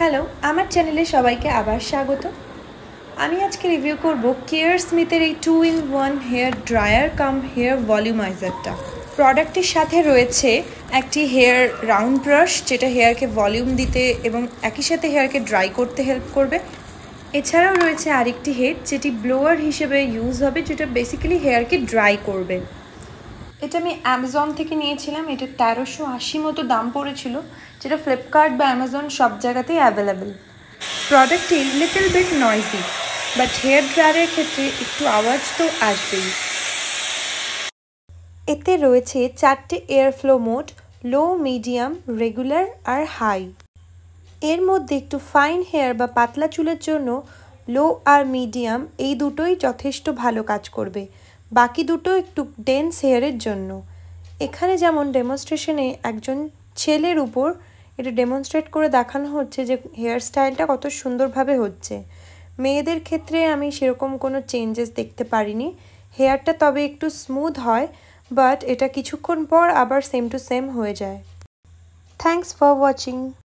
Hello, আমার চ্যানেলে সবাইকে আবার স্বাগত। আমি আজকে রিভিউ করব কেয়ার স্মিথের এই 2-in-1 hair dryer come hair ভলিউমাইজারটা। প্রোডাক্টের সাথে রয়েছে একটি হেয়ার রাউন্ড ব্রাশ, যেটা হেয়ারকে ভলিউম দিতে এবং একই সাথে হেয়ারকে ড্রাই করতে হেল্প করবে। এছাড়াও রয়েছে আরেকটি হেড, যেটি ব্লোয়ার হিসেবে ইউজ হবে, যেটা বেসিক্যালি হেয়ারকে ড্রাই করবে। এটা আমি অ্যামাজন থেকে নিয়েছিলাম। এটা 1380 মতো দাম পড়েছিল, যেটা ফ্লিপকার্ট বা অ্যামাজন সব জায়গাতেই অ্যাভেলেবেল। প্রোডাক্টটি little bit noisy, but hair ড্রায়ারের ক্ষেত্রে একটু আওয়াজ তো আসবেই। এতে রয়েছে 4টে air flow mode: low, medium, regular আর হাই। এর মধ্যে একটু ফাইন হেয়ার বা পাতলা চুলের জন্য লো আর মিডিয়াম এই দুটোই যথেষ্ট ভালো কাজ করবে, বাকি দুটো একটু ডেন্স হেয়ারের জন্য। এখানে যেমন ডেমনস্ট্রেশনে একজন ছেলের উপর এটা ডেমনস্ট্রেট করে দেখানো হচ্ছে যে হেয়ার স্টাইলটা কত সুন্দরভাবে হচ্ছে। মেয়েদের ক্ষেত্রে আমি সেরকম কোনো চেঞ্জেস দেখতে পারিনি। হেয়ারটা তবে একটু স্মুথ হয়, বাট এটা কিছুক্ষণ পর আবার সেম টু সেম হয়ে যায়। Thanks for watching.